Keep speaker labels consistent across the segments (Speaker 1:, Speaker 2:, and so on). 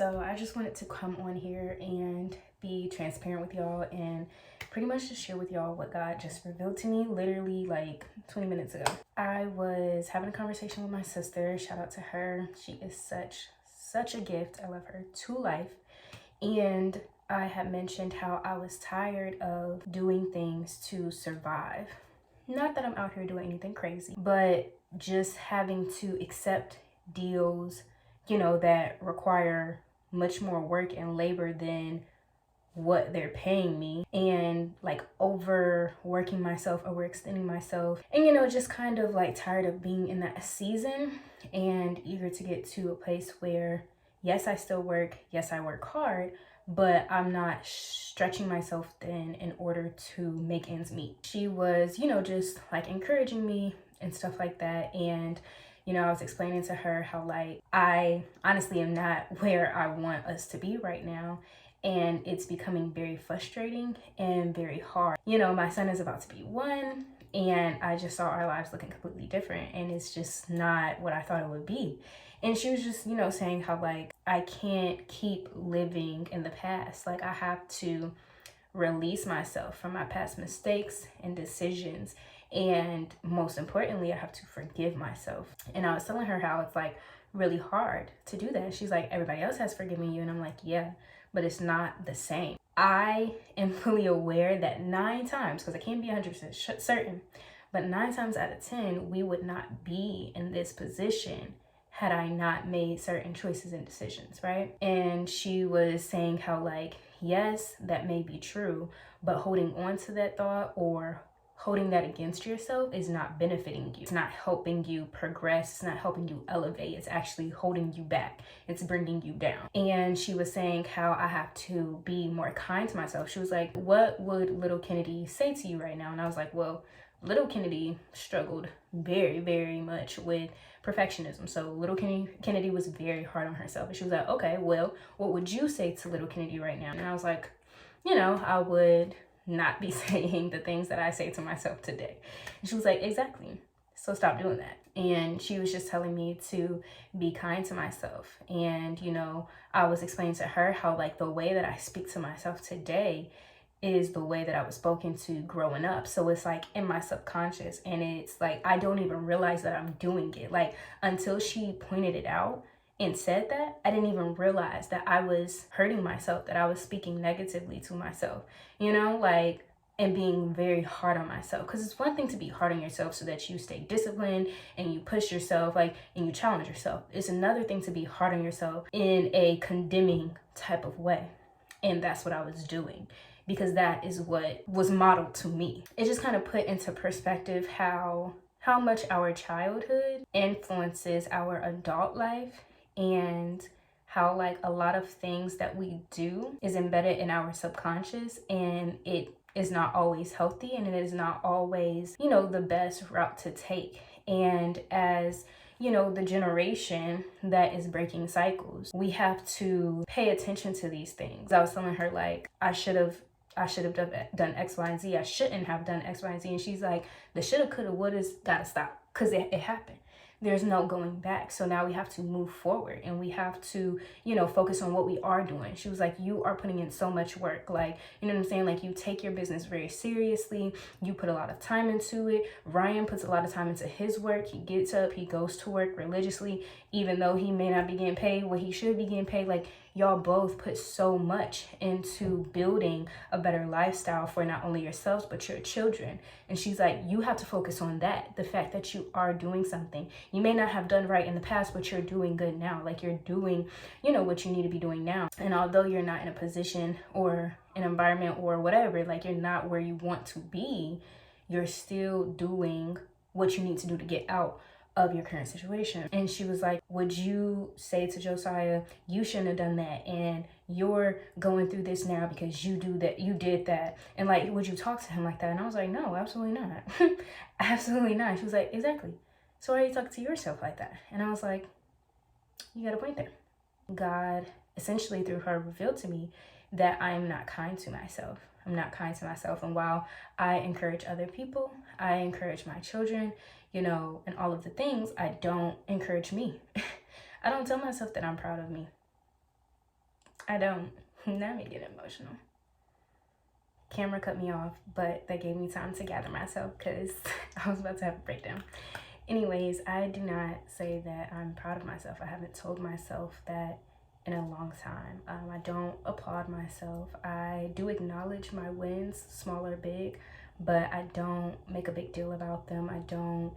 Speaker 1: So I just wanted to come on here and be transparent with y'all and pretty much just share with y'all what God just revealed to me literally like 20 minutes ago. I was having a conversation with my sister. Shout out to her. She is such a gift. I love her to life. And I had mentioned how I was tired of doing things to survive. Not that I'm out here doing anything crazy, but just having to accept deals, that require much more work and labor than what they're paying me, and like overworking myself, overextending myself, and just kind of like tired of being in that season and eager to get to a place where yes, I still work, yes, I work hard, but I'm not stretching myself thin in order to make ends meet. She was, just like encouraging me and stuff like that. And I was explaining to her how like I honestly am not where I want us to be right now. And it's becoming very frustrating and very hard. My son is about to be 1, and I just saw our lives looking completely different, and it's just not what I thought it would be. And she was just, saying how like I can't keep living in the past. Like I have to release myself from my past mistakes and decisions. And most importantly, I have to forgive myself. And I was telling her how it's like really hard to do that. She's like, everybody else has forgiven you. And I'm like, yeah, but it's not the same. I am fully aware that 9 times, because I can't be 100% certain, but 9 times out of 10, we would not be in this position had I not made certain choices and decisions, right? And she was saying how like, yes, that may be true, but holding on to that thought or holding that against yourself is not benefiting you. It's not helping you progress. It's not helping you elevate. It's actually holding you back. It's bringing you down. And she was saying how I have to be more kind to myself. She was like, what would little Kennedy say to you right now? And I was like, well, little Kennedy struggled very, very much with perfectionism. So little Kennedy was very hard on herself. And she was like, okay, well, what would you say to little Kennedy right now? And I was like, I would not be saying the things that I say to myself today. And she was like, exactly. So stop doing that. And she was just telling me to be kind to myself. And, I was explaining to her how like the way that I speak to myself today is the way that I was spoken to growing up. So it's like in my subconscious, and it's like I don't even realize that I'm doing it. Like until she pointed it out and said that, I didn't even realize that I was hurting myself, that I was speaking negatively to myself, and being very hard on myself. Because it's one thing to be hard on yourself so that you stay disciplined and you push yourself, and you challenge yourself. It's another thing to be hard on yourself in a condemning type of way. And that's what I was doing, because that is what was modeled to me. It just kind of put into perspective how much our childhood influences our adult life, and how like a lot of things that we do is embedded in our subconscious, and it is not always healthy, and it is not always, the best route to take. And as the generation that is breaking cycles, we have to pay attention to these things. I was telling her like I should have done X, Y, and Z. I shouldn't have done X, Y, and Z. And she's like, the shoulda, coulda, woulda's gotta stop, because it happened. There's no going back. So now we have to move forward, and we have to, focus on what we are doing. She was like, you are putting in so much work. Like, you know what I'm saying? Like, you take your business very seriously. You put a lot of time into it. Ryan puts a lot of time into his work. He gets up, he goes to work religiously, even though he may not be getting paid what he should be getting paid. Like, y'all both put so much into building a better lifestyle for not only yourselves, but your children. And she's like, you have to focus on that. The fact that you are doing something. You may not have done right in the past, but you're doing good now. Like you're doing, what you need to be doing now. And although you're not in a position or an environment or whatever, like you're not where you want to be, you're still doing what you need to do to get out of your current situation. And she was like, would you say to Josiah, you shouldn't have done that, and you're going through this now because you did that, and like, would you talk to him like that? And I was like, no, absolutely not. Absolutely not. She was like, exactly. So why are you talking to yourself like that? And I was like, you got a point there. God essentially through her revealed to me that I am not kind to myself. I'm not kind to myself. And while I encourage other people, I encourage my children, and all of the things, I don't encourage me. I don't tell myself that I'm proud of me. I don't. Let me get emotional. Camera cut me off, but that gave me time to gather myself because I was about to have a breakdown. Anyways, I do not say that I'm proud of myself. I haven't told myself that in a long time. I don't applaud myself. I do acknowledge my wins, small or big, but I don't make a big deal about them. I don't,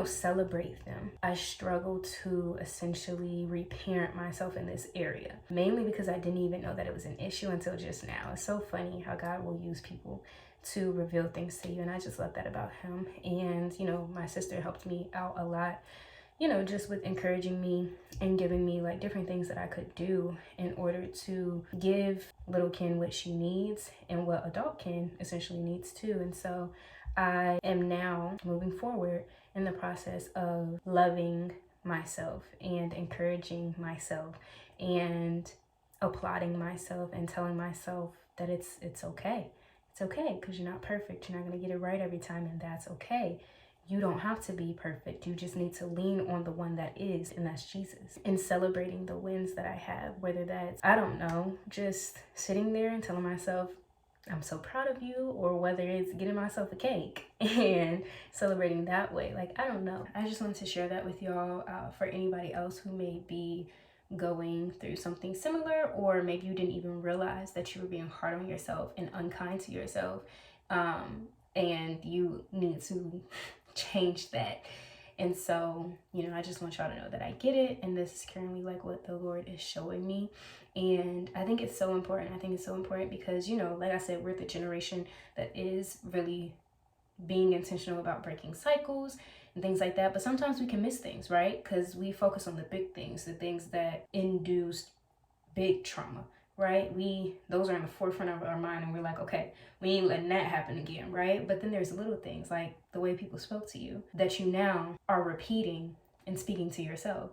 Speaker 1: celebrate them. I struggle to essentially reparent myself in this area, mainly because I didn't even know that it was an issue until just now. It's so funny how God will use people to reveal things to you, and I just love that about him. And my sister helped me out a lot, just with encouraging me and giving me like different things that I could do in order to give little Ken what she needs and what adult Ken essentially needs too. And so I am now moving forward in the process of loving myself and encouraging myself and applauding myself and telling myself that it's okay. It's okay, because you're not perfect. You're not going to get it right every time, and that's okay. You don't have to be perfect. You just need to lean on the one that is, and that's Jesus. And celebrating the wins that I have, whether that's, I don't know, just sitting there and telling myself, I'm so proud of you, or whether it's getting myself a cake and celebrating that way. Like, I don't know. I just wanted to share that with y'all for anybody else who may be going through something similar, or maybe you didn't even realize that you were being hard on yourself and unkind to yourself, and you need to change that. And so, I just want y'all to know that I get it, and this is currently like what the Lord is showing me. And I think it's so important. I think it's so important because, like I said, we're the generation that is really being intentional about breaking cycles and things like that. But sometimes we can miss things, right? Because we focus on the big things, the things that induced big trauma, right? Those are in the forefront of our mind, and we're like, okay, we ain't letting that happen again, right? But then there's little things like the way people spoke to you that you now are repeating and speaking to yourself,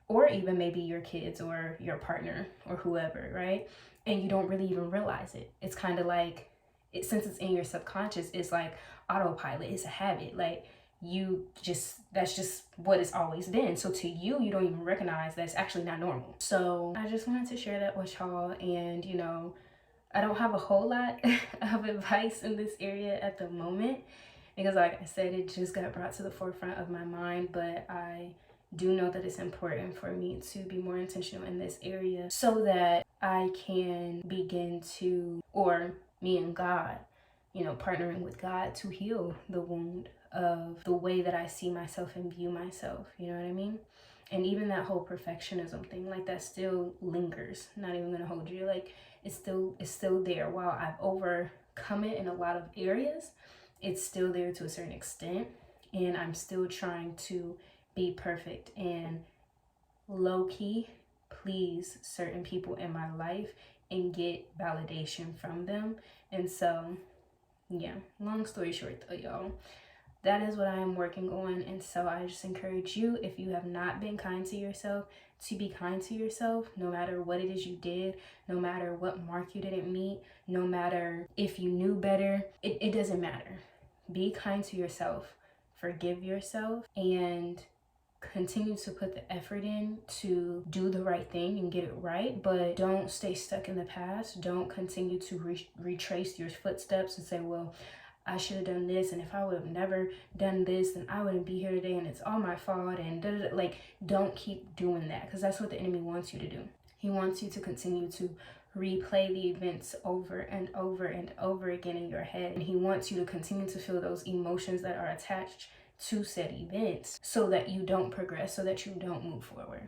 Speaker 1: or even maybe your kids or your partner or whoever, right? And you don't really even realize it. It's kind of like, since it's in your subconscious, it's like autopilot. It's a habit. Like, that's just what it's always been. So to you, you don't even recognize that it's actually not normal. So I just wanted to share that with y'all. And I don't have a whole lot of advice in this area at the moment, because like I said, it just got brought to the forefront of my mind. But I do know that it's important for me to be more intentional in this area so that I can begin to, or me and God, partnering with God to heal the wound of the way that I see myself and view myself. You know what I mean? And even that whole perfectionism thing, like, that still lingers. Not even gonna hold you. Like, it's still there. While I've overcome it in a lot of areas, it's still there to a certain extent. And I'm still trying to be perfect and low-key please certain people in my life and get validation from them. And so, yeah, long story short though, y'all, that is what I am working on. And so I just encourage you, if you have not been kind to yourself, to be kind to yourself, no matter what it is you did, no matter what mark you didn't meet, no matter if you knew better, it doesn't matter. Be kind to yourself, forgive yourself, and continue to put the effort in to do the right thing and get it right. But don't stay stuck in the past. Don't continue to retrace your footsteps and say, well, I should have done this, and if I would have never done this, then I wouldn't be here today, and it's all my fault, and da-da-da. Like, don't keep doing that, because that's what the enemy wants you to do. He wants you to continue to replay the events over and over and over again in your head, and he wants you to continue to feel those emotions that are attached to said events so that you don't progress, so that you don't move forward,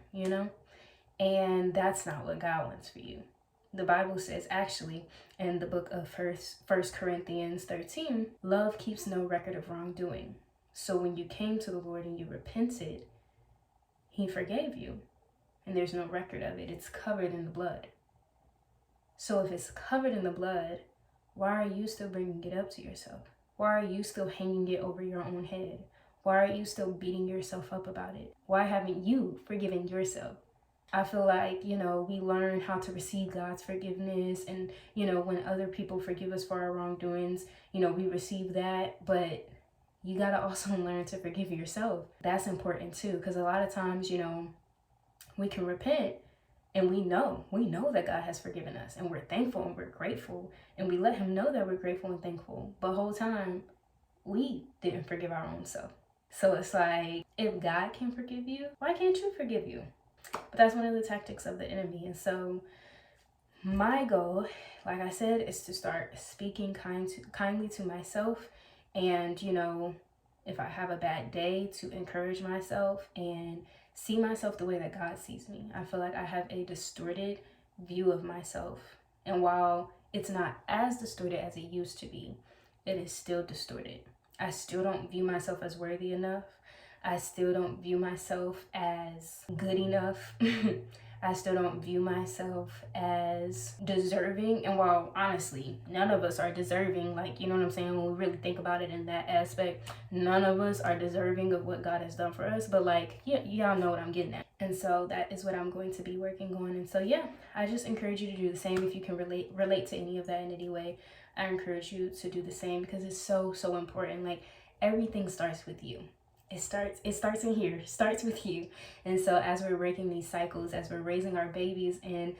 Speaker 1: And that's not what God wants for you. The Bible says, actually, in the book of First Corinthians 13, love keeps no record of wrongdoing. So when you came to the Lord and you repented, he forgave you. And there's no record of it. It's covered in the blood. So if it's covered in the blood, why are you still bringing it up to yourself? Why are you still hanging it over your own head? Why are you still beating yourself up about it? Why haven't you forgiven yourself? I feel like, we learn how to receive God's forgiveness, and, when other people forgive us for our wrongdoings, we receive that, but you got to also learn to forgive yourself. That's important too, because a lot of times, we can repent And we know that God has forgiven us, and we're thankful and we're grateful, and we let him know that we're grateful and thankful. But the whole time, we didn't forgive our own self. So it's like, if God can forgive you, why can't you forgive you? But that's one of the tactics of the enemy. And so my goal, like I said, is to start speaking kindly to myself. And, you know, if I have a bad day, to encourage myself and see myself the way that God sees me. I feel like I have a distorted view of myself. And while it's not as distorted as it used to be, it is still distorted. I still don't view myself as worthy enough. I still don't view myself as good enough. I still don't view myself as deserving. And while honestly, none of us are deserving, like, you know what I'm saying? When we really think about it in that aspect, none of us are deserving of what God has done for us. But like, yeah, y'all know what I'm getting at. And so that is what I'm going to be working on. And so yeah, I just encourage you to do the same. If you can relate to any of that in any way, I encourage you to do the same, because it's so important. Like, everything starts with you. It starts in here. It starts with you. And so as we're breaking these cycles, as we're raising our babies in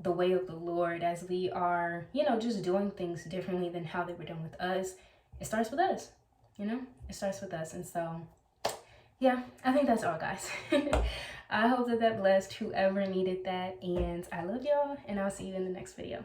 Speaker 1: the way of the Lord, as we are, you know, just doing things differently than how they were done with us, it starts with us. You know, it starts with us. And so yeah, I think that's all, guys. I hope that blessed whoever needed that, and I love y'all, and I'll see you in the next video.